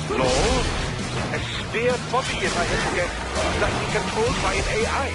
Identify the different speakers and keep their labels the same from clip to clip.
Speaker 1: Lord, a spare body, if I had to guess, that be controlled by an AI.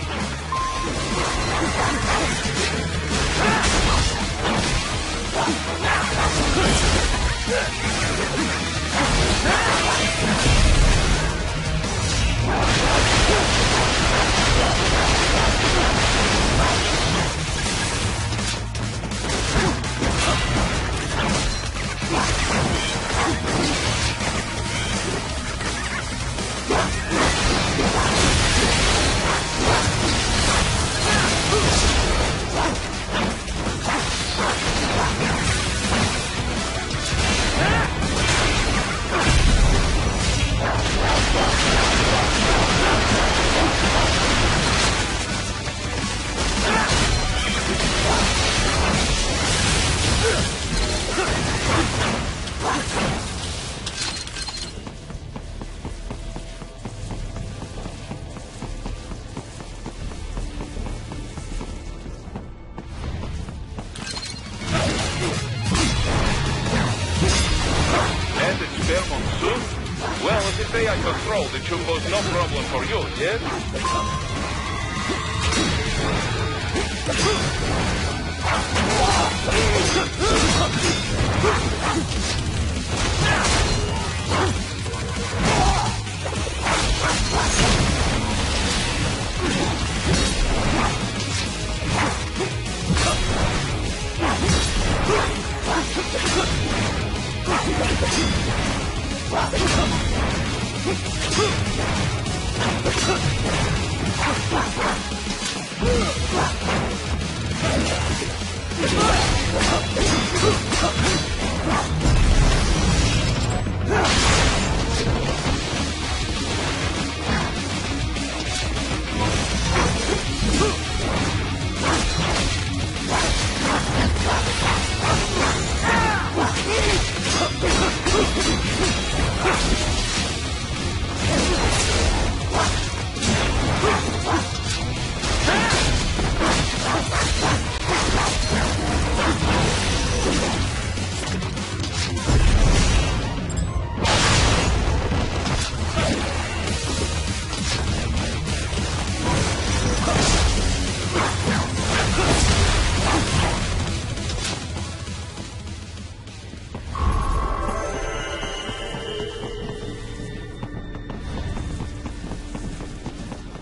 Speaker 1: It should pose no problem for you, yes?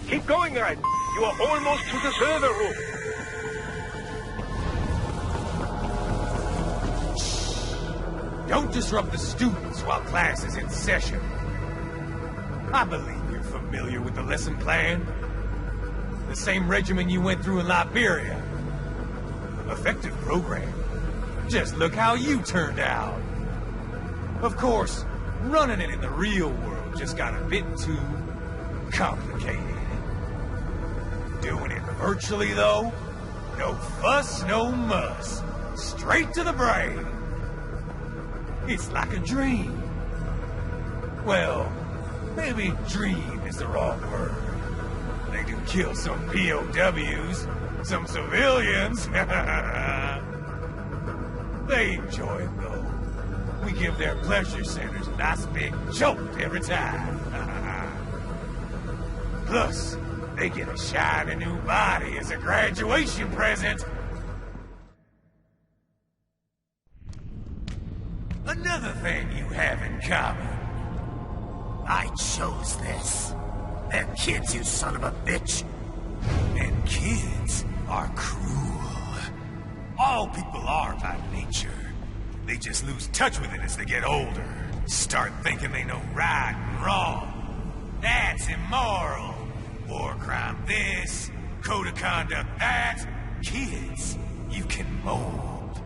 Speaker 1: Keep going, Raiden. You are almost to the server room.
Speaker 2: Don't disrupt the students while class is in session. I believe you're familiar with the lesson plan. The same regimen you went through in Liberia. Effective program. Just look how you turned out. Of course, running it in the real world just got a bit too complicated. Doing it virtually, though? No fuss, no muss. Straight to the brain. It's like a dream. Well, maybe dream is the wrong word. They do kill some POWs, some civilians. They enjoy it, though. We give their pleasure centers a nice big jolt every time. Plus, they get a shiny new body as a graduation present. Another thing you have in common. I chose this. They're kids, you son of a bitch. And kids are cruel. All people are by nature. They just lose touch with it as they get older. Start thinking they know right and wrong. That's immoral. War crime this, code of conduct that. Kids, you can mold,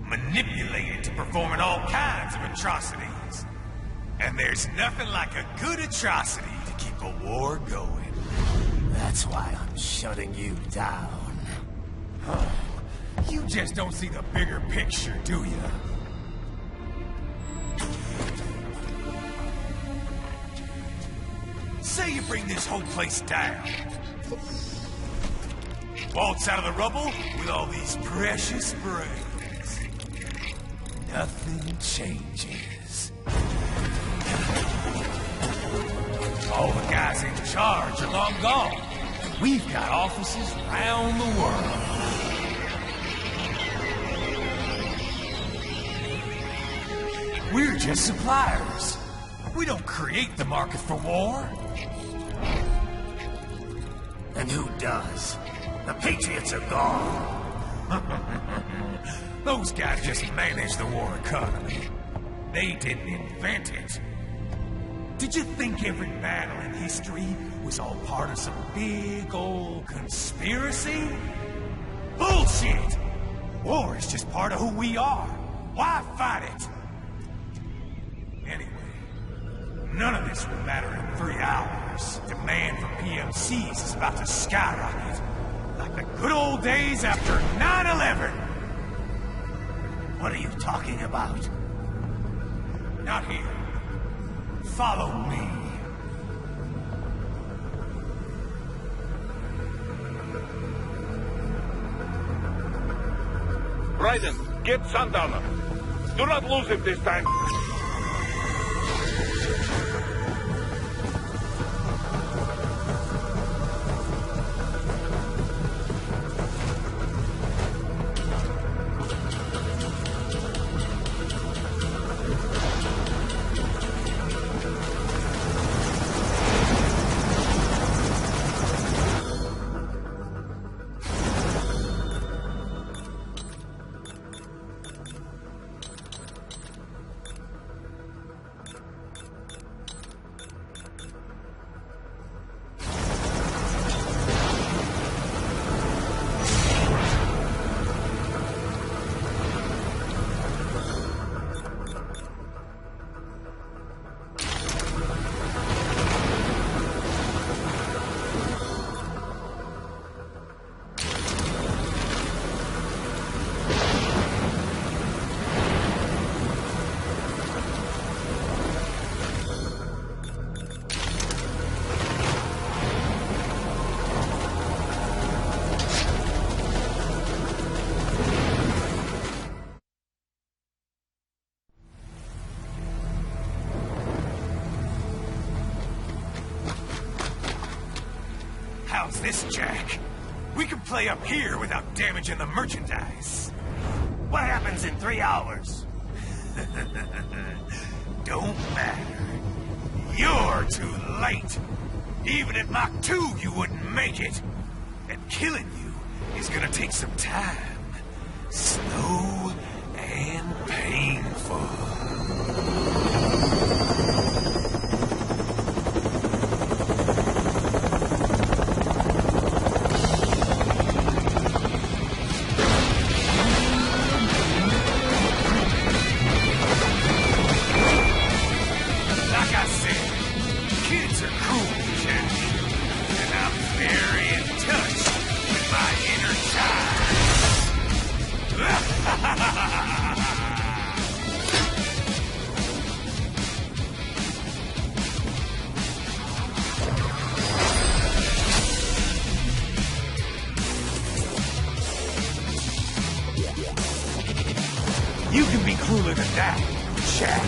Speaker 2: manipulate to performing all kinds of atrocities. And there's nothing like a good atrocity to keep a war going.
Speaker 3: That's why I'm shutting you down.
Speaker 2: You just don't see the bigger picture, do you? Say you bring this whole place down. Waltz out of the rubble with all these precious brains. Nothing changes. All the guys in charge are long gone. We've got offices around the world. We're just suppliers. We don't create the market for war.
Speaker 3: And who does? The Patriots are gone.
Speaker 2: Those guys just manage the war economy. They didn't invent it. Did you think every battle in history was all part of some big old conspiracy? Bullshit! War is just part of who we are. Why fight it? Anyway, none of this will matter in 3 hours. Demand for PMCs is about to skyrocket. Like the good old days after 9/11.
Speaker 3: What are you talking about?
Speaker 2: Not here. Follow me.
Speaker 1: Raiden, get Sundowner. Do not lose him this time.
Speaker 2: How's this, Jack? We can play up here without damaging the merchandise.
Speaker 3: What happens in 3 hours?
Speaker 2: Don't matter. You're too late. Even at Mach 2, you wouldn't make it. And killing you is gonna take some time. Slow and painful. You can be crueler than that, Jack.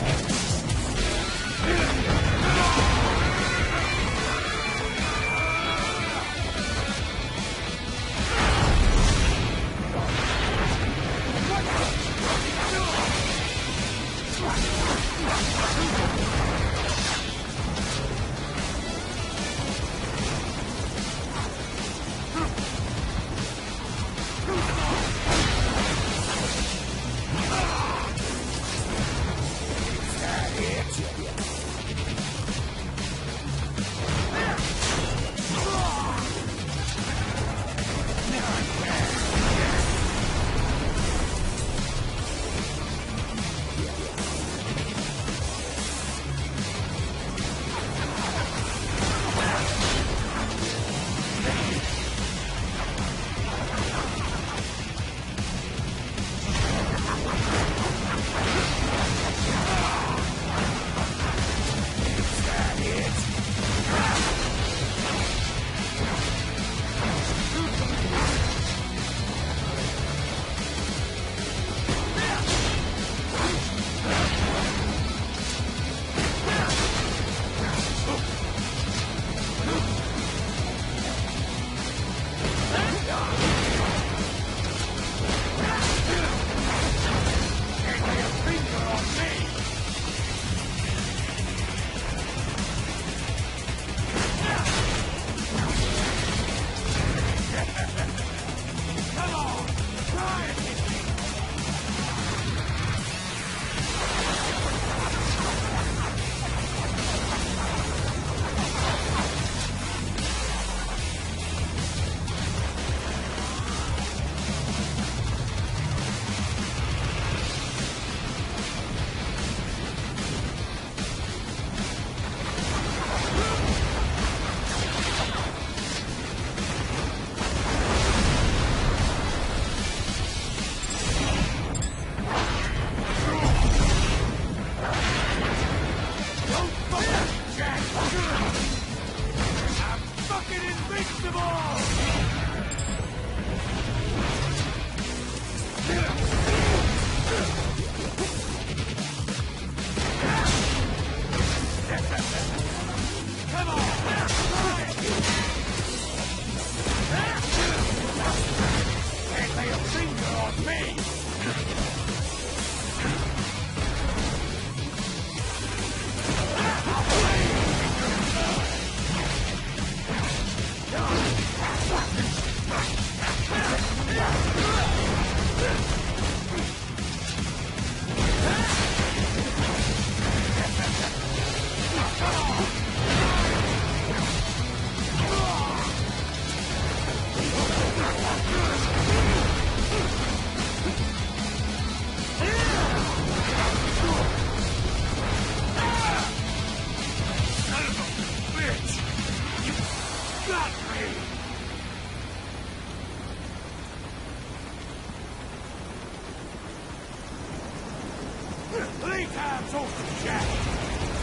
Speaker 2: 3 times over, Jack.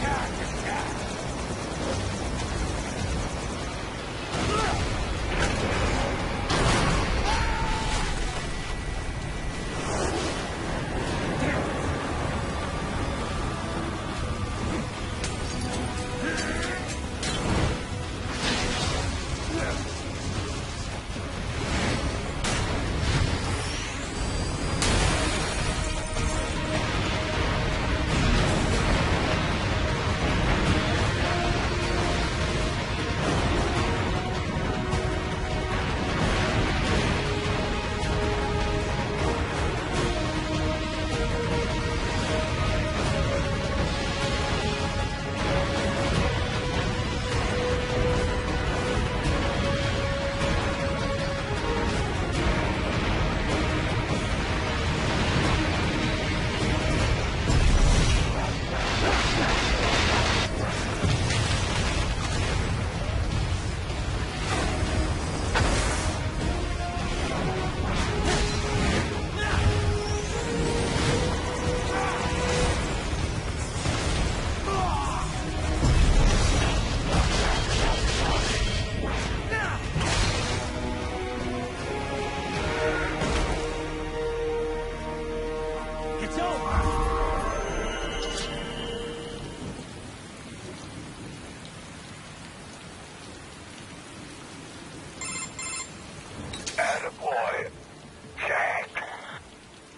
Speaker 2: Jack.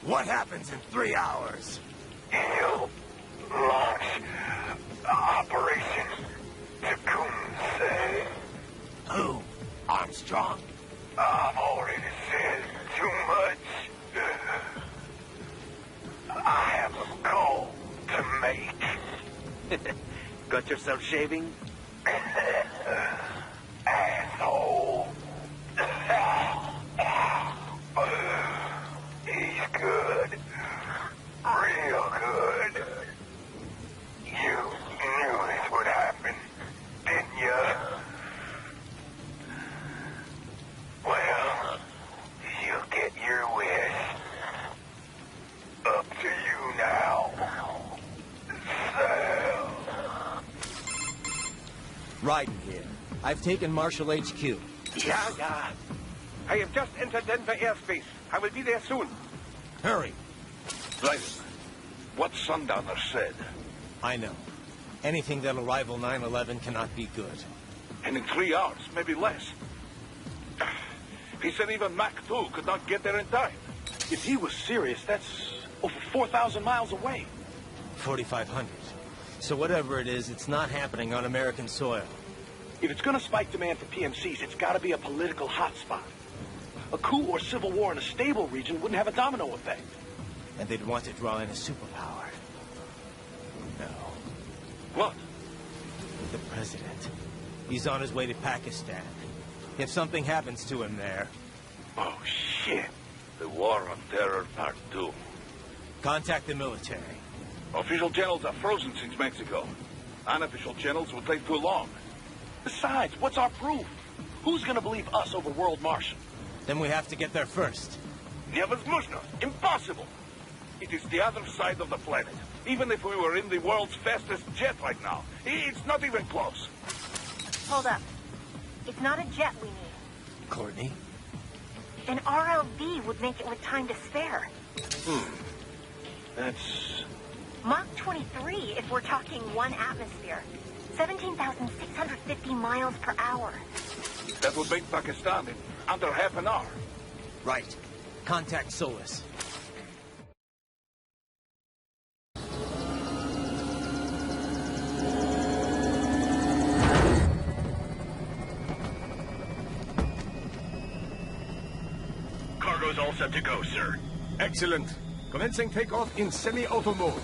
Speaker 2: What happens in 3 hours?
Speaker 4: He'll launch Operation Tecumseh.
Speaker 2: Who? Armstrong?
Speaker 4: I've already said too much. I have a call to make.
Speaker 1: Got yourself shaving?
Speaker 4: Asshole. He's good. Real good. You knew this would happen, didn't you? Well, you get your wish. Up to you now. Sam.
Speaker 5: Raiden here. I've taken Marshall HQ.
Speaker 1: Yeah. I have just entered Denver airspace. I will be there soon.
Speaker 5: Hurry.
Speaker 4: Raiden, what Sundowner said.
Speaker 5: I know. Anything that'll rival 9/11 cannot be good.
Speaker 4: And in 3 hours, maybe less. He said even Mach 2 could not get there in time.
Speaker 6: If he was serious, that's over 4,000 miles away.
Speaker 5: 4,500. So whatever it is, it's not happening on American soil.
Speaker 6: If it's going to spike demand for PMCs, it's got to be a political hotspot. A coup or civil war in a stable region wouldn't have a domino effect.
Speaker 5: And they'd want to draw in a superpower. No.
Speaker 4: What?
Speaker 5: The president. He's on his way to Pakistan. If something happens to him there...
Speaker 4: Oh, shit. The War on Terror Part 2.
Speaker 5: Contact the military.
Speaker 4: Official channels are frozen since Mexico. Unofficial channels will take too long.
Speaker 6: Besides, what's our proof? Who's going to believe us over World Marshal?
Speaker 5: Then we have to get there first.
Speaker 4: Невозможно. Impossible. It is the other side of the planet. Even if we were in the world's fastest jet right now, it's not even close.
Speaker 7: Hold up. It's not a jet we need.
Speaker 5: Courtney?
Speaker 7: An RLV would make it with time to spare.
Speaker 6: That's...
Speaker 7: Mach 23 if we're talking 1 atmosphere. 17,650 miles per hour.
Speaker 4: That would make Pakistan in under half an hour.
Speaker 5: Right. Contact Solus.
Speaker 4: Cargo's all set to go, sir.
Speaker 8: Excellent. Commencing takeoff in semi-auto mode.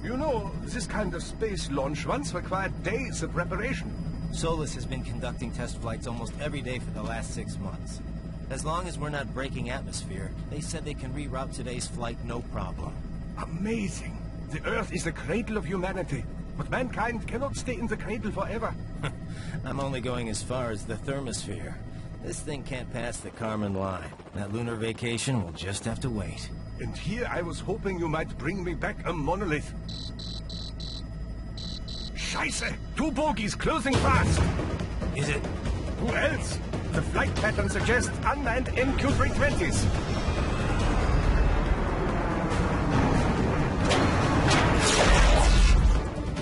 Speaker 8: You know, this kind of space launch once required days of preparation.
Speaker 5: Solus has been conducting test flights almost every day for the last 6 months. As long as we're not breaking atmosphere, they said they can reroute today's flight no problem.
Speaker 8: Amazing. The Earth is the cradle of humanity. But mankind cannot stay in the cradle forever.
Speaker 5: I'm only going as far as the thermosphere. This thing can't pass the Karman line. That lunar vacation will just have to wait.
Speaker 8: And here I was hoping you might bring me back a monolith. Scheiße! 2 bogies closing fast!
Speaker 5: Is it?
Speaker 8: Who else? The flight pattern suggests unmanned MQ-320s.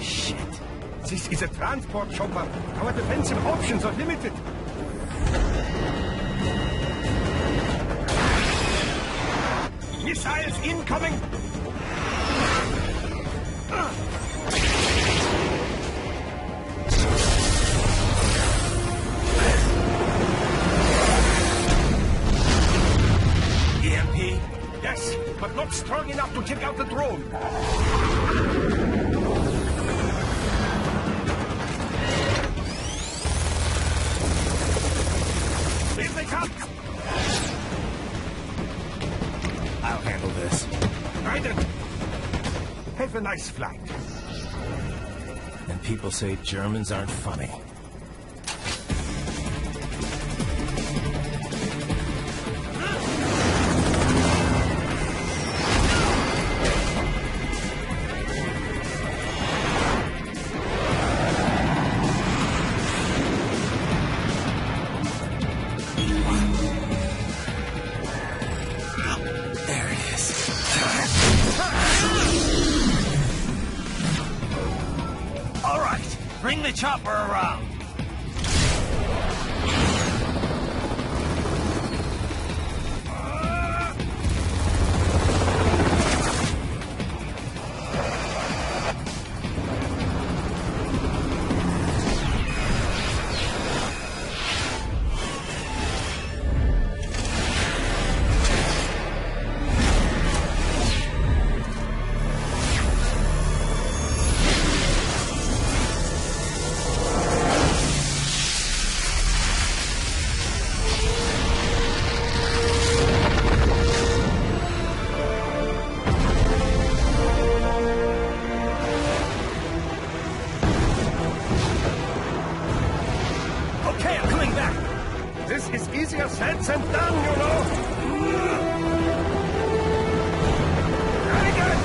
Speaker 5: Shit.
Speaker 8: This is a transport chopper. Our defensive options are limited. Missiles incoming!
Speaker 5: EMP?
Speaker 8: Yes, but not strong enough to take out the drone. Here they come!
Speaker 5: I'll handle this.
Speaker 8: Raiden! Have a nice flight.
Speaker 5: And people say Germans aren't funny.
Speaker 2: Bring the chopper around.
Speaker 8: Said and done, you know. Raiden!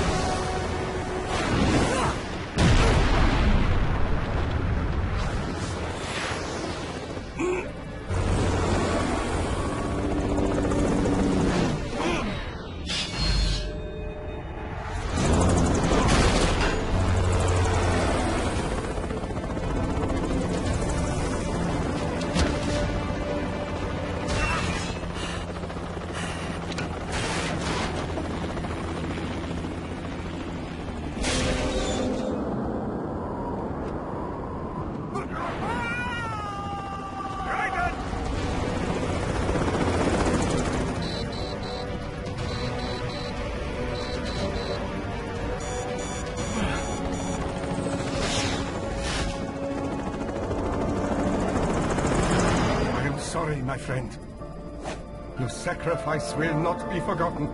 Speaker 8: Sorry, my friend. Your sacrifice will not be forgotten.